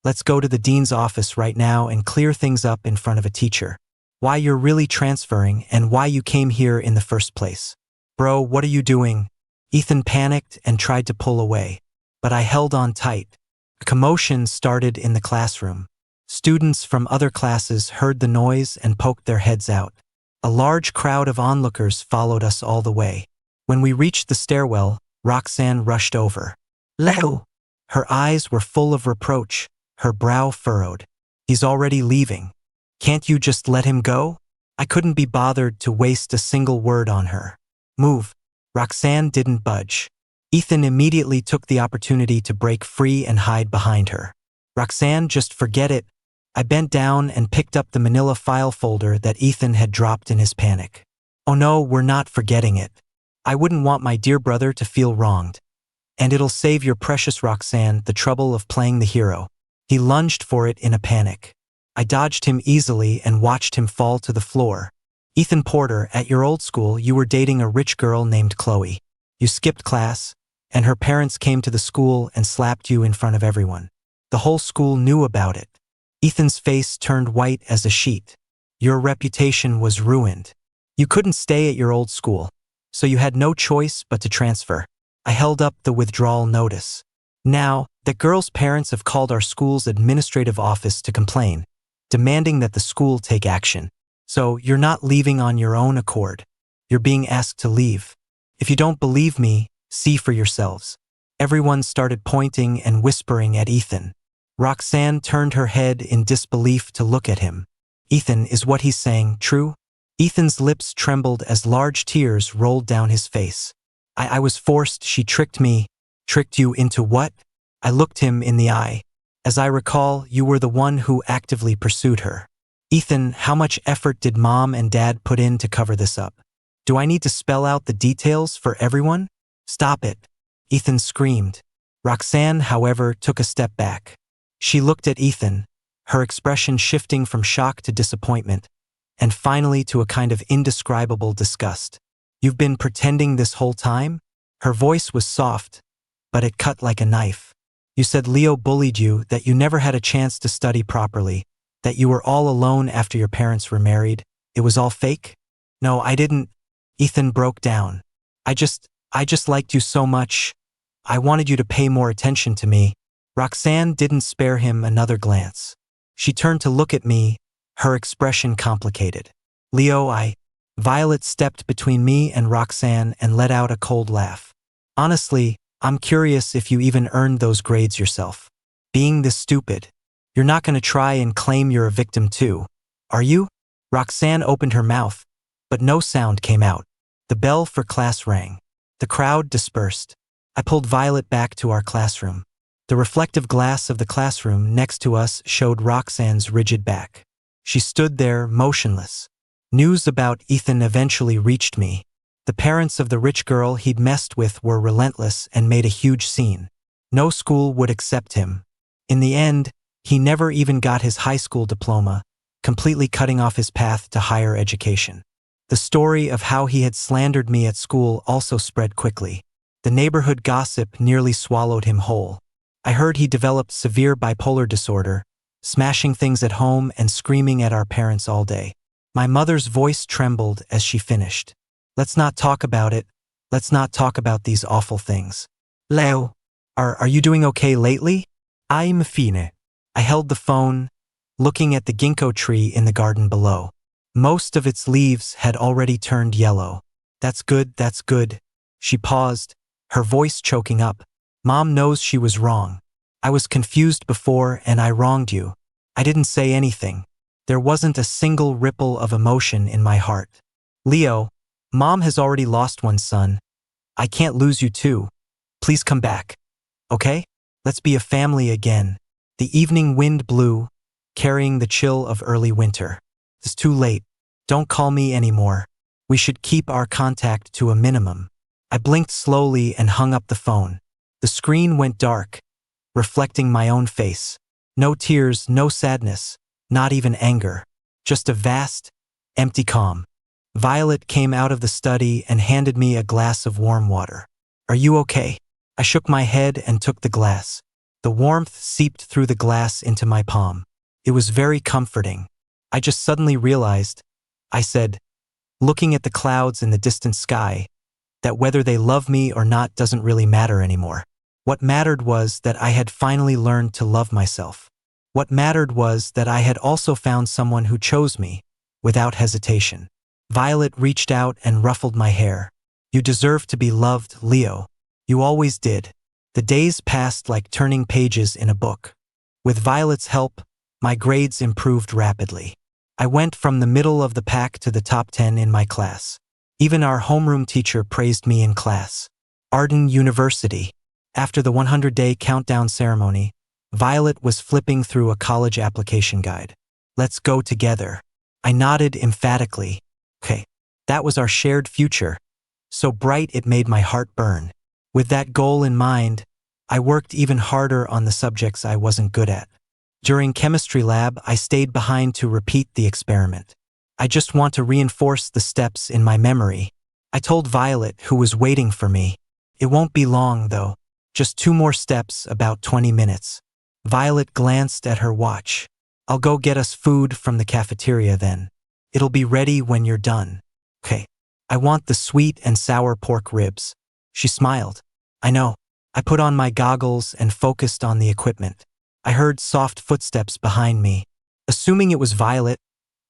S1: Let's go to the dean's office right now and clear things up in front of a teacher. Why you're really transferring and why you came here in the first place. Bro, what are you doing? Ethan panicked and tried to pull away, but I held on tight. A commotion started in the classroom. Students from other classes heard the noise and poked their heads out. A large crowd of onlookers followed us all the way. When we reached the stairwell, Roxanne rushed over. Leo! Her eyes were full of reproach, her brow furrowed. He's already leaving. Can't you just let him go? I couldn't be bothered to waste a single word on her. Move. Roxanne didn't budge. Ethan immediately took the opportunity to break free and hide behind her. Roxanne, just forget it. I bent down and picked up the manila file folder that Ethan had dropped in his panic. Oh no, we're not forgetting it. I wouldn't want my dear brother to feel wronged. And it'll save your precious Roxanne the trouble of playing the hero. He lunged for it in a panic. I dodged him easily and watched him fall to the floor. Ethan Porter, at your old school, you were dating a rich girl named Chloe. You skipped class, and her parents came to the school and slapped you in front of everyone. The whole school knew about it. Ethan's face turned white as a sheet. Your reputation was ruined. You couldn't stay at your old school, so you had no choice but to transfer. I held up the withdrawal notice. Now, the girl's parents have called our school's administrative office to complain, demanding that the school take action. So you're not leaving on your own accord. You're being asked to leave. If you don't believe me, see for yourselves. Everyone started pointing and whispering at Ethan. Roxanne turned her head in disbelief to look at him. Ethan, is what he's saying true? Ethan's lips trembled as large tears rolled down his face. I was forced, she tricked me. Tricked you into what? I looked him in the eye. As I recall, you were the one who actively pursued her. Ethan, how much effort did Mom and Dad put in to cover this up? Do I need to spell out the details for everyone? Stop it. Ethan screamed. Roxanne, however, took a step back. She looked at Ethan, her expression shifting from shock to disappointment, and finally to a kind of indescribable disgust. You've been pretending this whole time? Her voice was soft, but it cut like a knife. You said Leo bullied you, that you never had a chance to study properly, that you were all alone after your parents were married. It was all fake? No, I didn't. Ethan broke down. I just liked you so much. I wanted you to pay more attention to me. Roxanne didn't spare him another glance. She turned to look at me, her expression complicated. Leo, Violet stepped between me and Roxanne and let out a cold laugh. Honestly, I'm curious if you even earned those grades yourself. Being this stupid. You're not going to try and claim you're a victim too, are you? Roxanne opened her mouth, but no sound came out. The bell for class rang. The crowd dispersed. I pulled Violet back to our classroom. The reflective glass of the classroom next to us showed Roxanne's rigid back. She stood there, motionless. News about Ethan eventually reached me. The parents of the rich girl he'd messed with were relentless and made a huge scene. No school would accept him. In the end, he never even got his high school diploma, completely cutting off his path to higher education. The story of how he had slandered me at school also spread quickly. The neighborhood gossip nearly swallowed him whole. I heard he developed severe bipolar disorder, smashing things at home and screaming at our parents all day. My mother's voice trembled as she finished. Let's not talk about it. Let's not talk about these awful things. Leo, are you doing okay lately? I'm fine. I held the phone, looking at the ginkgo tree in the garden below. Most of its leaves had already turned yellow. That's good, that's good. She paused, her voice choking up. Mom knows she was wrong. I was confused before and I wronged you. I didn't say anything. There wasn't a single ripple of emotion in my heart. Leo, Mom has already lost one son. I can't lose you too. Please come back. Okay? Let's be a family again. The evening wind blew, carrying the chill of early winter. It's too late. Don't call me anymore. We should keep our contact to a minimum. I blinked slowly and hung up the phone. The screen went dark, reflecting my own face. No tears, no sadness, not even anger. Just a vast, empty calm. Violet came out of the study and handed me a glass of warm water. Are you okay? I shook my head and took the glass. The warmth seeped through the glass into my palm. It was very comforting. I just suddenly realized, I said, looking at the clouds in the distant sky, that whether they love me or not doesn't really matter anymore. What mattered was that I had finally learned to love myself. What mattered was that I had also found someone who chose me, without hesitation. Violet reached out and ruffled my hair. You deserve to be loved, Leo. You always did. The days passed like turning pages in a book. With Violet's help, my grades improved rapidly. I went from the middle of the pack to the top 10 in my class. Even our homeroom teacher praised me in class. Arden University. After the 100-day countdown ceremony, Violet was flipping through a college application guide. Let's go together. I nodded emphatically. Okay, that was our shared future. So bright it made my heart burn. With that goal in mind, I worked even harder on the subjects I wasn't good at. During chemistry lab, I stayed behind to repeat the experiment. I just want to reinforce the steps in my memory. I told Violet, who was waiting for me. It won't be long, though. Just 2 more steps, about 20 minutes. Violet glanced at her watch. I'll go get us food from the cafeteria then. It'll be ready when you're done. Okay. I want the sweet and sour pork ribs. She smiled. I know. I put on my goggles and focused on the equipment. I heard soft footsteps behind me. Assuming it was Violet,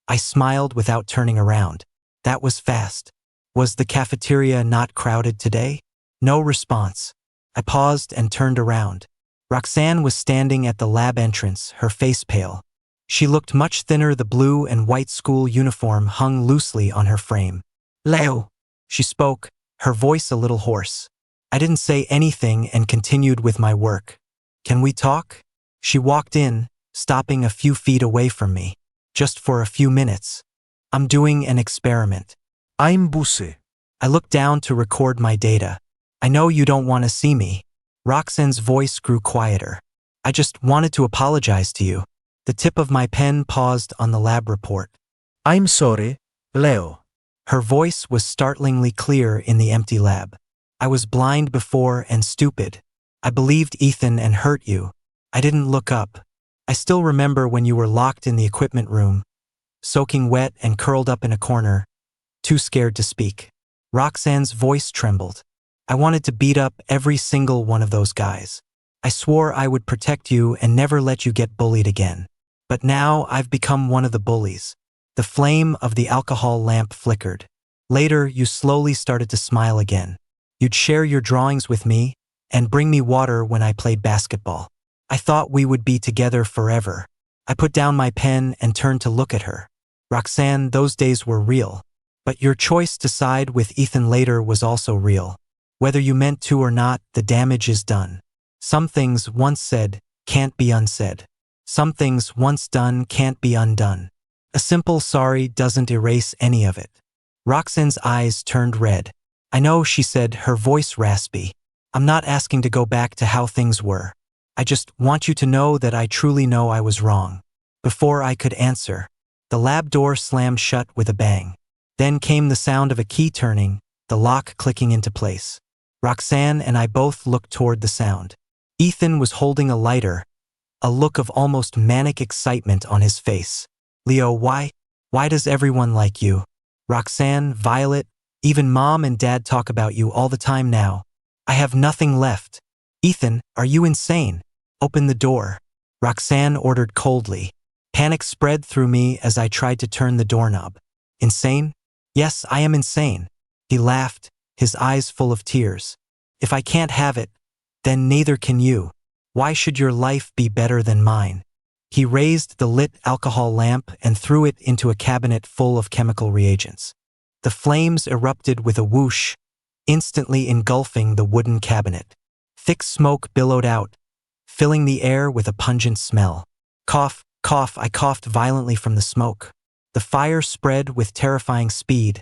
S1: I smiled without turning around. That was fast. Was the cafeteria not crowded today? No response. I paused and turned around. Roxanne was standing at the lab entrance, her face pale. She looked much thinner. The blue and white school uniform hung loosely on her frame. Leo, she spoke, her voice a little hoarse. I didn't say anything and continued with my work. Can we talk? She walked in, stopping a few feet away from me. Just for a few minutes. I'm doing an experiment.
S2: I'm Busse.
S1: I looked down to record my data. I know you don't want to see me. Roxanne's voice grew quieter. I just wanted to apologize to you. The tip of my pen paused on the lab report.
S2: I'm sorry, Leo.
S1: Her voice was startlingly clear in the empty lab. I was blind before and stupid. I believed Ethan and hurt you. I didn't look up. I still remember when you were locked in the equipment room, soaking wet and curled up in a corner, too scared to speak. Roxanne's voice trembled. I wanted to beat up every single one of those guys. I swore I would protect you and never let you get bullied again. But now I've become one of the bullies. The flame of the alcohol lamp flickered. Later, you slowly started to smile again. You'd share your drawings with me and bring me water when I played basketball. I thought we would be together forever. I put down my pen and turned to look at her. Roxanne, those days were real. But your choice to side with Ethan later was also real. Whether you meant to or not, the damage is done. Some things once said can't be unsaid. Some things once done can't be undone. A simple sorry doesn't erase any of it. Roxanne's eyes turned red. I know, she said, her voice raspy. I'm not asking to go back to how things were. I just want you to know that I truly know I was wrong. Before I could answer, the lab door slammed shut with a bang. Then came the sound of a key turning, the lock clicking into place. Roxanne and I both looked toward the sound. Ethan was holding a lighter, a look of almost manic excitement on his face. Leo, why does everyone like you? Roxanne, Violet, even Mom and Dad talk about you all the time now. I have nothing left. Ethan, are you insane? Open the door. Roxanne ordered coldly. Panic spread through me as I tried to turn the doorknob. Insane? Yes, I am insane. He laughed, his eyes full of tears. If I can't have it, then neither can you. Why should your life be better than mine? He raised the lit alcohol lamp and threw it into a cabinet full of chemical reagents. The flames erupted with a whoosh, instantly engulfing the wooden cabinet. Thick smoke billowed out, filling the air with a pungent smell. Cough, cough, I coughed violently from the smoke. The fire spread with terrifying speed,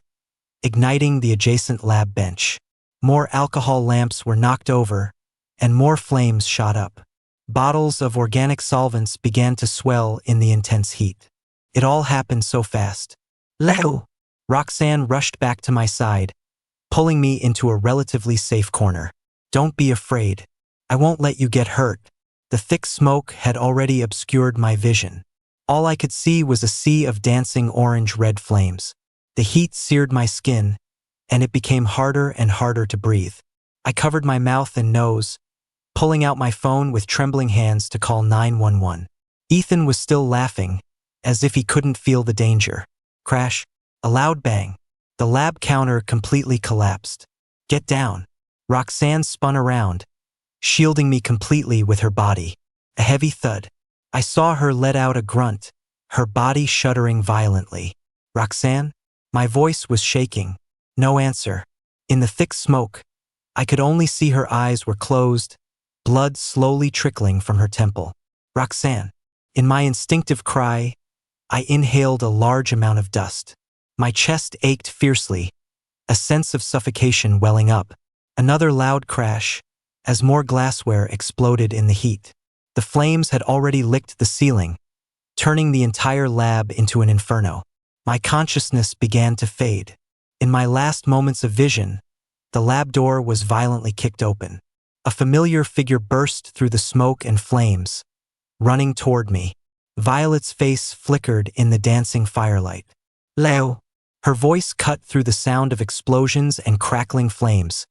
S1: igniting the adjacent lab bench. More alcohol lamps were knocked over, and more flames shot up. Bottles of organic solvents began to swell in the intense heat. It all happened so fast. Leo! Roxanne rushed back to my side, pulling me into a relatively safe corner. Don't be afraid. I won't let you get hurt. The thick smoke had already obscured my vision. All I could see was a sea of dancing orange-red flames. The heat seared my skin, and it became harder and harder to breathe. I covered my mouth and nose, pulling out my phone with trembling hands to call 911. Ethan was still laughing, as if he couldn't feel the danger. Crash. A loud bang. The lab counter completely collapsed. Get down. Roxanne spun around, shielding me completely with her body. A heavy thud. I saw her let out a grunt, her body shuddering violently. Roxanne? My voice was shaking. No answer. In the thick smoke, I could only see her eyes were closed, blood slowly trickling from her temple. Roxanne. In my instinctive cry, I inhaled a large amount of dust. My chest ached fiercely, a sense of suffocation welling up. Another loud crash, as more glassware exploded in the heat. The flames had already licked the ceiling, turning the entire lab into an inferno. My consciousness began to fade. In my last moments of vision, the lab door was violently kicked open. A familiar figure burst through the smoke and flames, running toward me. Violet's face flickered in the dancing firelight. Leo. Her voice cut through the sound of explosions and crackling flames,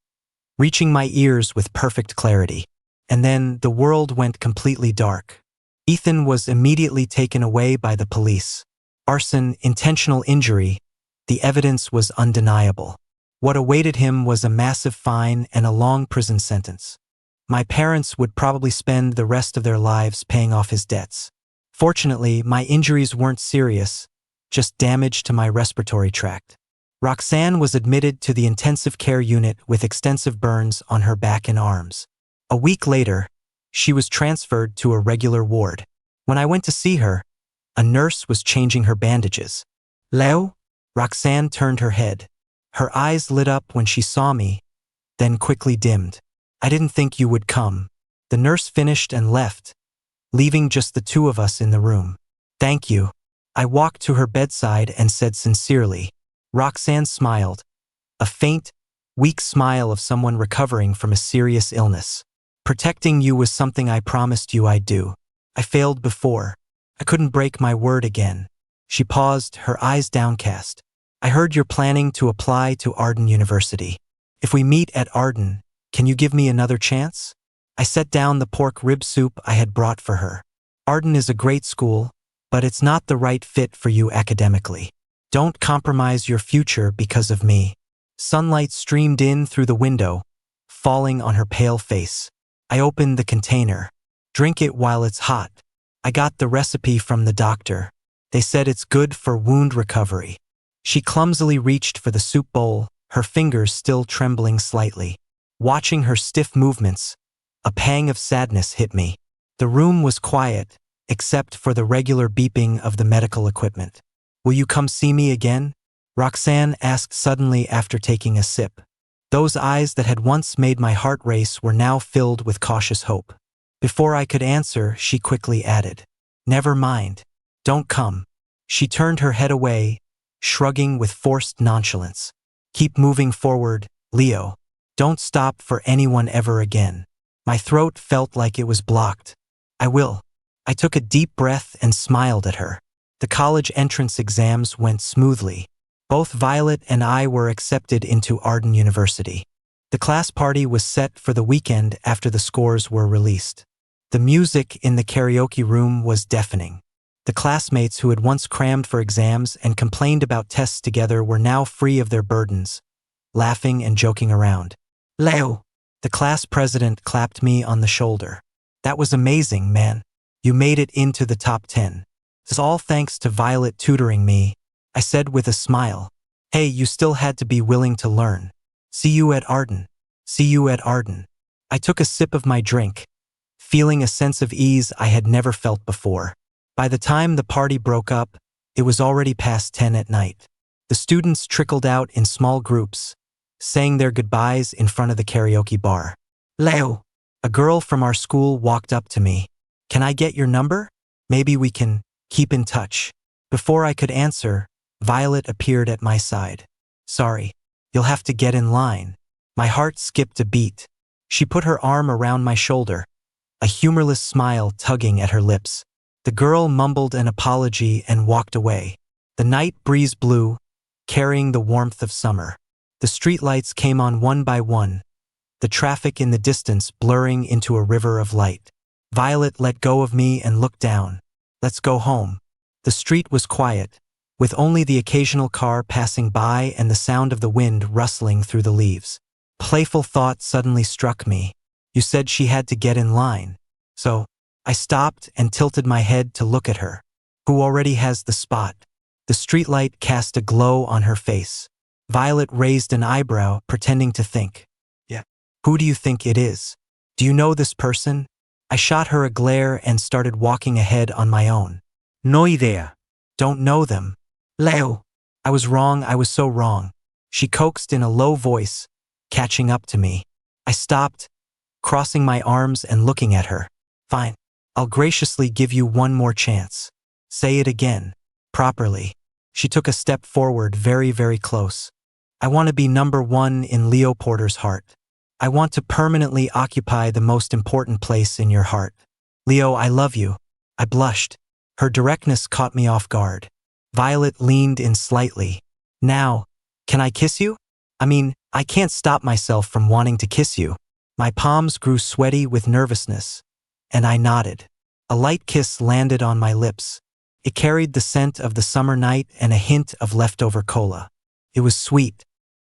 S1: reaching my ears with perfect clarity. And then the world went completely dark. Ethan was immediately taken away by the police. Arson, intentional injury, the evidence was undeniable. What awaited him was a massive fine and a long prison sentence. My parents would probably spend the rest of their lives paying off his debts. Fortunately, my injuries weren't serious, just damage to my respiratory tract. Roxanne was admitted to the intensive care unit with extensive burns on her back and arms. A week later, she was transferred to a regular ward. When I went to see her, a nurse was changing her bandages. Leo? Roxanne turned her head. Her eyes lit up when she saw me, then quickly dimmed. I didn't think you would come. The nurse finished and left, leaving just the two of us in the room. Thank you. I walked to her bedside and said sincerely. Roxanne smiled, a faint, weak smile of someone recovering from a serious illness. Protecting you was something I promised you I'd do. I failed before. I couldn't break my word again. She paused, her eyes downcast. I heard you're planning to apply to Arden University. If we meet at Arden, can you give me another chance? I set down the pork rib soup I had brought for her. Arden is a great school, but it's not the right fit for you academically. Don't compromise your future because of me. Sunlight streamed in through the window, falling on her pale face. I opened the container. Drink it while it's hot. I got the recipe from the doctor. They said it's good for wound recovery. She clumsily reached for the soup bowl, her fingers still trembling slightly. Watching her stiff movements, a pang of sadness hit me. The room was quiet, except for the regular beeping of the medical equipment. Will you come see me again? Roxanne asked suddenly after taking a sip. Those eyes that had once made my heart race were now filled with cautious hope. Before I could answer, she quickly added, "Never mind. Don't come." She turned her head away, shrugging with forced nonchalance. "Keep moving forward, Leo. Don't stop for anyone ever again." My throat felt like it was blocked. "I will." I took a deep breath and smiled at her. The college entrance exams went smoothly. Both Violet and I were accepted into Arden University. The class party was set for the weekend after the scores were released. The music in the karaoke room was deafening. The classmates who had once crammed for exams and complained about tests together were now free of their burdens, laughing and joking around. "Leo!" The class president clapped me on the shoulder. "That was amazing, man. You made it into the top 10. It's all thanks to Violet tutoring me," I said with a smile. "Hey, you still had to be willing to learn. See you at Arden." "See you at Arden." I took a sip of my drink, feeling a sense of ease I had never felt before. By the time the party broke up, it was already past 10 at night. The students trickled out in small groups, saying their goodbyes in front of the karaoke bar. "Leo!" A girl from our school walked up to me. "Can I get your number? Maybe we can keep in touch." Before I could answer, Violet appeared at my side. "Sorry, you'll have to get in line." My heart skipped a beat. She put her arm around my shoulder, a humorless smile tugging at her lips. The girl mumbled an apology and walked away. The night breeze blew, carrying the warmth of summer. The streetlights came on one by one, the traffic in the distance blurring into a river of light. Violet let go of me and looked down. "Let's go home." The street was quiet, with only the occasional car passing by and the sound of the wind rustling through the leaves. Playful thought suddenly struck me. You said she had to get in line. So, I stopped and tilted my head to look at her. "Who already has the spot?" The streetlight cast a glow on her face. Violet raised an eyebrow, pretending to think. "Yeah. Who do you think it is? Do you know this person?" I shot her a glare and started walking ahead on my own.
S2: No idea.
S1: "Don't know them." "Leo." I was wrong, I was so wrong. She coaxed in a low voice, catching up to me. I stopped, crossing my arms and looking at her. "Fine. I'll graciously give you one more chance. Say it again. Properly." She took a step forward, very, very close. "I want to be number one in Leo Porter's heart. I want to permanently occupy the most important place in your heart. Leo, I love you." I blushed. Her directness caught me off guard. Violet leaned in slightly. "Now, can I kiss you? I mean, I can't stop myself from wanting to kiss you." My palms grew sweaty with nervousness, and I nodded. A light kiss landed on my lips. It carried the scent of the summer night and a hint of leftover cola. It was sweet,